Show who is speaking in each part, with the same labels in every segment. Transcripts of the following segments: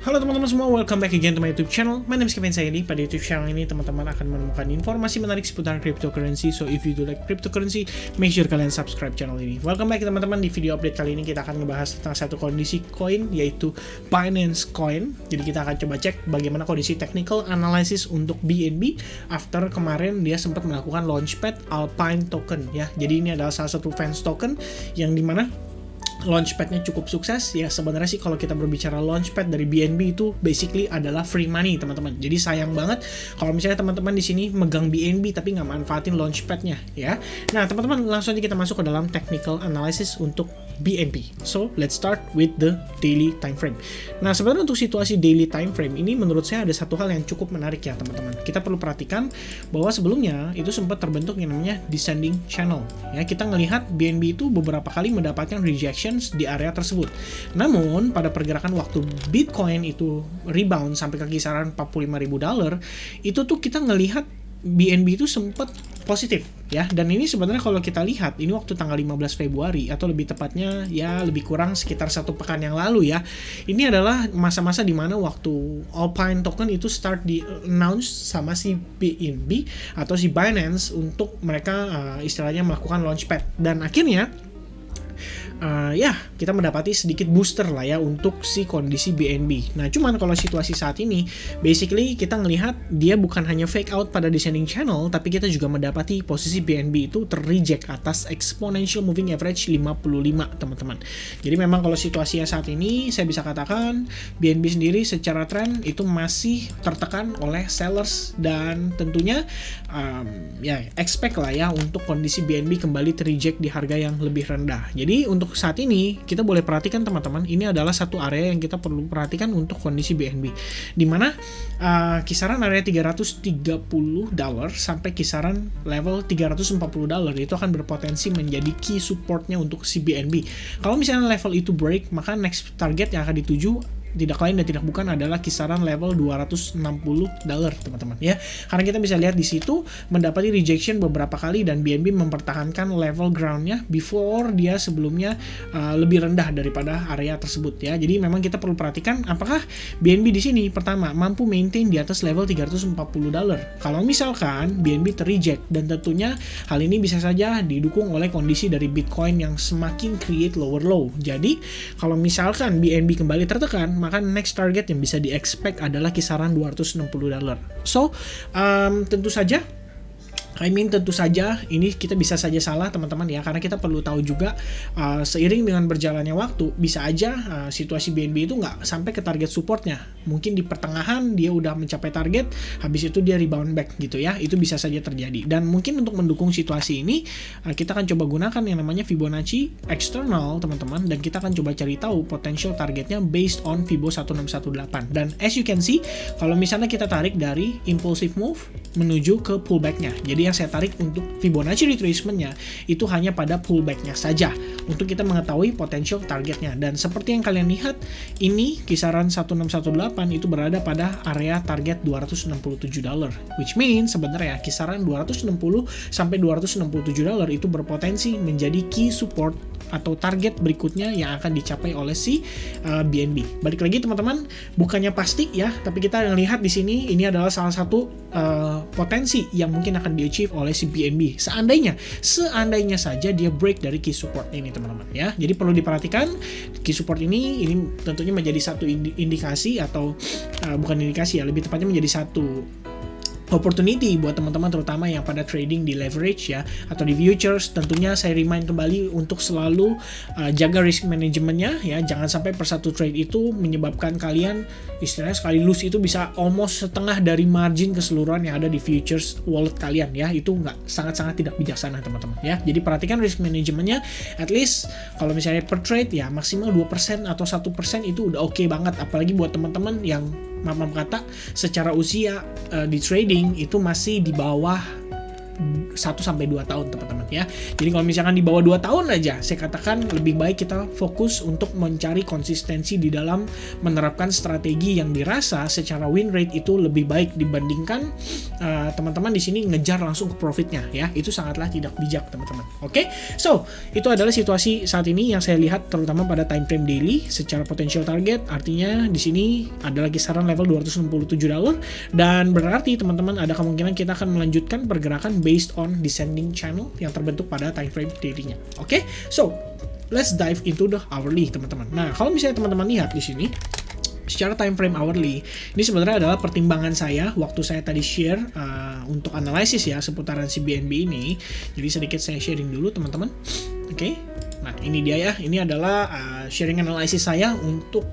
Speaker 1: Halo teman-teman semua, welcome back again to my YouTube channel. My name is Kevin Sayedi. Pada YouTube channel ini teman-teman akan menemukan informasi menarik seputar cryptocurrency. So if you do like cryptocurrency, make sure kalian subscribe channel ini. Welcome back teman-teman. Di video update kali ini kita akan ngebahas tentang satu kondisi koin, yaitu Binance Coin. Jadi kita akan coba cek bagaimana kondisi technical analysis untuk BNB after kemarin dia sempat melakukan launchpad Alpine token ya. Jadi ini adalah salah satu fans token yang dimana launchpadnya cukup sukses ya. Sebenarnya sih kalau kita berbicara launchpad dari BNB itu basically adalah free money teman-teman. Jadi sayang banget kalau misalnya teman-teman di sini megang BNB tapi nggak manfaatin launchpadnya ya. Nah teman-teman, langsung aja kita masuk ke dalam technical analysis untuk BNB. So let's start with the daily time frame. Nah sebenarnya untuk situasi daily time frame ini menurut saya ada satu hal yang cukup menarik ya teman-teman. Kita perlu perhatikan bahwa sebelumnya itu sempat terbentuk yang namanya descending channel ya. Kita ngelihat BNB itu beberapa kali mendapatkan rejection di area tersebut. Namun pada pergerakan waktu Bitcoin itu rebound sampai ke kisaran $45.000, itu tuh kita ngelihat BNB itu sempat positif ya. Dan ini sebenarnya kalau kita lihat ini waktu tanggal 15 Februari atau lebih tepatnya ya lebih kurang sekitar 1 pekan yang lalu ya. Ini adalah masa-masa di mana waktu Alpine token itu start di announce sama si BNB atau si Binance untuk mereka istilahnya melakukan launchpad, dan akhirnya kita mendapati sedikit booster lah ya untuk si kondisi BNB. Nah cuman kalau situasi saat ini basically kita ngelihat dia bukan hanya fake out pada descending channel, tapi kita juga mendapati posisi BNB itu terreject atas exponential moving average 55 teman-teman. Jadi memang kalau situasinya saat ini saya bisa katakan BNB sendiri secara tren itu masih tertekan oleh sellers, dan tentunya expect lah ya untuk kondisi BNB kembali terreject di harga yang lebih rendah. Jadi untuk saat ini kita boleh perhatikan teman-teman, ini adalah satu area yang kita perlu perhatikan untuk kondisi BNB, dimana kisaran area $330 sampai kisaran level $340 itu akan berpotensi menjadi key supportnya untuk si BNB. Kalau misalnya level itu break, maka next target yang akan dituju tidak lain dan tidak bukan adalah kisaran level $260 teman-teman ya. Karena kita bisa lihat di situ mendapati rejection beberapa kali dan BNB mempertahankan level groundnya before dia sebelumnya lebih rendah daripada area tersebut ya. Jadi memang kita perlu perhatikan apakah BNB di sini pertama mampu maintain di atas level $340. Kalau misalkan BNB terreject, dan tentunya hal ini bisa saja didukung oleh kondisi dari Bitcoin yang semakin create lower low. Jadi kalau misalkan BNB kembali tertekan, maka next target yang bisa di-expect adalah kisaran $260. So, tentu saja ini kita bisa saja salah teman-teman ya, karena kita perlu tahu juga seiring dengan berjalannya waktu bisa aja situasi BNB itu nggak sampai ke target supportnya. Mungkin di pertengahan dia udah mencapai target, habis itu dia rebound back gitu ya. Itu bisa saja terjadi, dan mungkin untuk mendukung situasi ini kita akan coba gunakan yang namanya Fibonacci eksternal teman-teman, dan kita akan coba cari tahu potential targetnya based on Fibo 1618. Dan as you can see, kalau misalnya kita tarik dari impulsive move menuju ke pullbacknya, jadi yang saya tarik untuk Fibonacci retracement-nya itu hanya pada pullback-nya saja untuk kita mengetahui potential targetnya. Dan seperti yang kalian lihat, ini kisaran 1618 itu berada pada area target $267, which means sebenarnya kisaran 260 sampai $267 itu berpotensi menjadi key support atau target berikutnya yang akan dicapai oleh si BNB. Balik lagi teman-teman, bukannya pasti ya, tapi kita lihat di sini ini adalah salah satu potensi yang mungkin akan di-achieve oleh si BNB seandainya saja dia break dari key support ini teman-teman ya. Jadi perlu diperhatikan key support ini tentunya menjadi satu indikasi atau bukan indikasi ya, lebih tepatnya menjadi satu opportunity buat teman-teman terutama yang pada trading di leverage ya atau di futures. Tentunya saya remind kembali untuk selalu jaga risk manajemennya ya. Jangan sampai per satu trade itu menyebabkan kalian istilahnya sekali lose itu bisa almost setengah dari margin keseluruhan yang ada di futures wallet kalian ya. Itu sangat-sangat tidak bijaksana teman-teman ya. Jadi perhatikan risk manajemennya, at least kalau misalnya per trade ya maksimal 2% atau 1% itu udah oke banget. Apalagi buat teman-teman yang maaf kata secara usia di trading itu masih di bawah 1-2 tahun teman-teman ya. Jadi kalau misalkan di bawah 2 tahun aja, saya katakan lebih baik kita fokus untuk mencari konsistensi di dalam menerapkan strategi yang dirasa secara win rate itu lebih baik dibandingkan teman-teman di sini ngejar langsung ke profitnya ya. Itu sangatlah tidak bijak teman-teman. Oke, so itu adalah situasi saat ini yang saya lihat terutama pada time frame daily secara potential target. Artinya di sini adalah kisaran level $267 dan berarti teman-teman ada kemungkinan kita akan melanjutkan pergerakan based on descending channel yang terbentuk pada time frame daily-nya. Oke, so let's dive into the hourly teman-teman. Nah, kalau misalnya teman-teman lihat di sini secara time frame hourly, ini sebenarnya adalah pertimbangan saya waktu saya tadi share untuk analisis ya seputaran si BNB ini. Jadi sedikit saya sharing dulu teman-teman. Oke. Nah, ini dia ya. Ini adalah sharing analisis saya untuk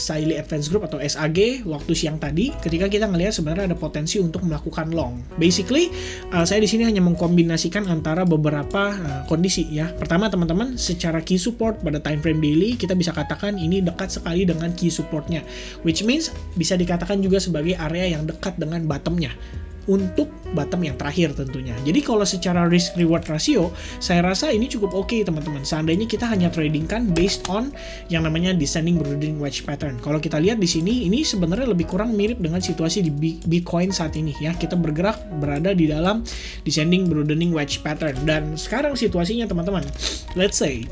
Speaker 1: Saili Advance Group atau SAG waktu siang tadi ketika kita ngelihat sebenarnya ada potensi untuk melakukan long. Basically, saya di sini hanya mengkombinasikan antara beberapa kondisi ya. Pertama teman-teman, secara key support pada time frame daily kita bisa katakan ini dekat sekali dengan key supportnya, which means bisa dikatakan juga sebagai area yang dekat dengan bottomnya. Untuk bottom yang terakhir tentunya. Jadi kalau secara risk reward ratio, saya rasa ini cukup oke teman-teman. Seandainya kita hanya trading kan based on yang namanya descending broadening wedge pattern. Kalau kita lihat di sini, ini sebenarnya lebih kurang mirip dengan situasi di Bitcoin saat ini ya. Kita bergerak berada di dalam descending broadening wedge pattern. Dan sekarang situasinya teman-teman, let's say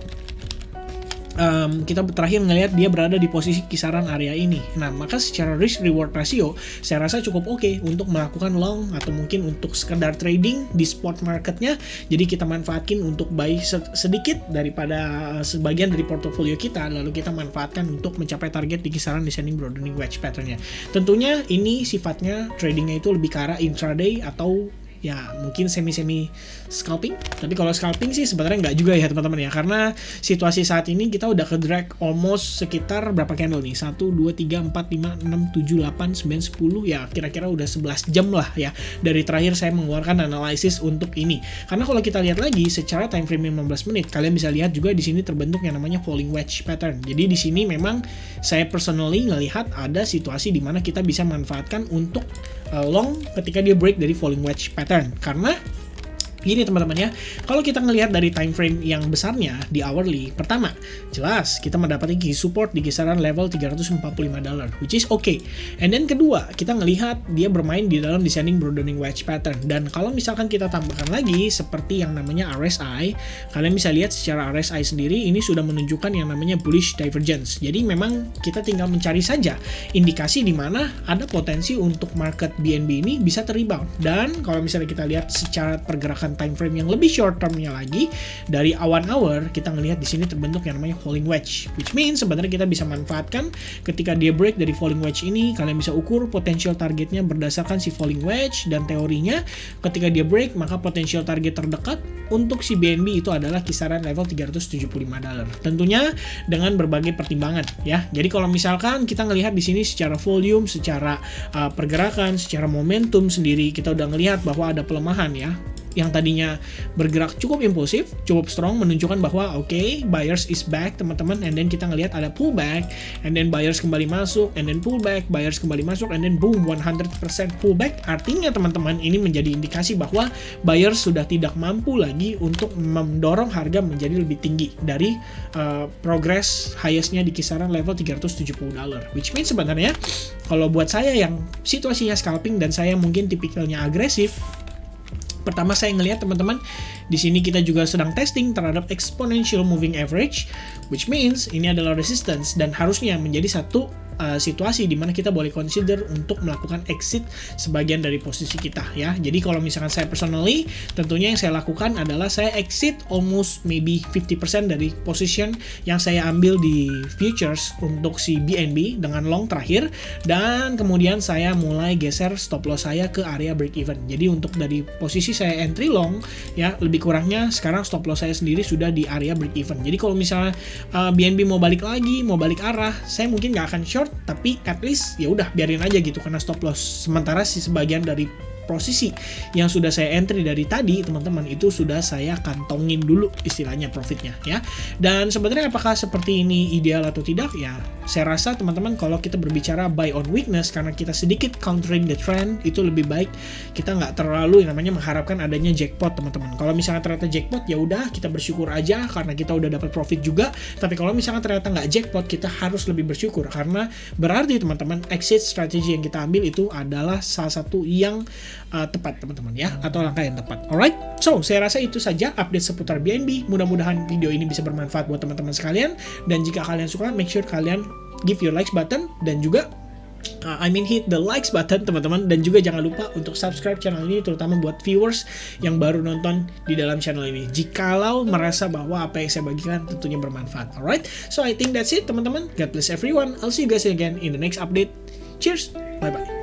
Speaker 1: kita terakhir ngelihat dia berada di posisi kisaran area ini. Nah, maka secara risk reward ratio saya rasa cukup oke untuk melakukan long atau mungkin untuk sekedar trading di spot marketnya. Jadi kita manfaatkan untuk buy sedikit daripada sebagian dari portofolio kita, lalu kita manfaatkan untuk mencapai target di kisaran descending broadening wedge patternnya. Tentunya ini sifatnya tradingnya itu lebih ke arah intraday atau ya mungkin semi scalping. Tapi kalau scalping sih sebenarnya nggak juga ya teman-teman ya, karena situasi saat ini kita udah ke drag almost sekitar berapa candle nih, 1, 2, 3, 4, 5, 6, 7, 8, 9, 10 ya, kira-kira udah 11 jam lah ya dari terakhir saya mengeluarkan analisis untuk ini. Karena kalau kita lihat lagi secara time frame 15 menit, kalian bisa lihat juga di sini terbentuk yang namanya falling wedge pattern. Jadi di sini memang saya personally ngelihat ada situasi di mana kita bisa manfaatkan untuk long ketika dia break dari falling wedge pattern. Karena gini teman-teman ya, kalau kita ngelihat dari time frame yang besarnya di hourly, pertama jelas kita mendapati key support di kisaran level $345, which is okay. And then kedua, kita ngelihat dia bermain di dalam descending broadening wedge pattern. Dan kalau misalkan kita tambahkan lagi seperti yang namanya RSI, kalian bisa lihat secara RSI sendiri ini sudah menunjukkan yang namanya bullish divergence. Jadi memang kita tinggal mencari saja indikasi di mana ada potensi untuk market BNB ini bisa terrebound. Dan kalau misalnya kita lihat secara pergerakan time frame yang lebih short termnya lagi, dari 1 hour kita ngelihat di sini terbentuk yang namanya falling wedge, which means sebenarnya kita bisa manfaatkan ketika dia break dari falling wedge ini. Kalian bisa ukur potential targetnya berdasarkan si falling wedge, dan teorinya ketika dia break maka potential target terdekat untuk si BNB itu adalah kisaran level $375. Tentunya dengan berbagai pertimbangan ya. Jadi kalau misalkan kita ngelihat di sini secara volume, secara pergerakan, secara momentum sendiri kita udah ngelihat bahwa ada pelemahan ya. Yang tadinya bergerak cukup impulsif, cukup strong, menunjukkan bahwa okay, buyers is back teman-teman, and then kita ngelihat ada pullback, and then buyers kembali masuk, and then pullback, buyers kembali masuk, and then boom, 100% pullback. Artinya teman-teman ini menjadi indikasi bahwa buyers sudah tidak mampu lagi untuk mendorong harga menjadi lebih tinggi dari progress highest-nya di kisaran level $370, which means sebenarnya kalau buat saya yang situasinya scalping dan saya mungkin tipikalnya agresif, pertama saya ngelihat teman-teman di sini kita juga sedang testing terhadap exponential moving average, which means ini adalah resistance dan harusnya menjadi satu situasi di mana kita boleh consider untuk melakukan exit sebagian dari posisi kita ya. Jadi kalau misalkan saya personally, tentunya yang saya lakukan adalah saya exit almost maybe 50% dari position yang saya ambil di futures untuk si BNB dengan long terakhir, dan kemudian saya mulai geser stop loss saya ke area break even. Jadi untuk dari posisi saya entry long ya, lebih kurangnya sekarang stop loss saya sendiri sudah di area break even. Jadi kalau misalnya BNB mau balik lagi, mau balik arah, saya mungkin nggak akan short, tapi at least ya udah biarin aja gitu karena stop loss. Sementara si sebagian dari posisi yang sudah saya entry dari tadi, teman-teman, itu sudah saya kantongin dulu istilahnya profitnya ya. Dan sebenarnya apakah seperti ini ideal atau tidak ya, saya rasa teman-teman kalau kita berbicara buy on weakness, karena kita sedikit countering the trend, itu lebih baik kita nggak terlalu yang namanya mengharapkan adanya jackpot, teman-teman. Kalau misalnya ternyata jackpot, ya udah kita bersyukur aja karena kita udah dapat profit juga. Tapi kalau misalnya ternyata nggak jackpot, kita harus lebih bersyukur karena berarti teman-teman exit strategi yang kita ambil itu adalah salah satu yang tepat, teman-teman ya, atau langkah yang tepat. Alright, so saya rasa itu saja update seputar BNB. Mudah-mudahan video ini bisa bermanfaat buat teman-teman sekalian, dan jika kalian suka, make sure kalian give your likes button dan juga hit the likes button, teman-teman, dan juga jangan lupa untuk subscribe channel ini, terutama buat viewers yang baru nonton di dalam channel ini, jikalau merasa bahwa apa yang saya bagikan tentunya bermanfaat. Alright, so I think that's it, teman-teman. God bless everyone. I'll see you guys again in the next update. Cheers, bye bye.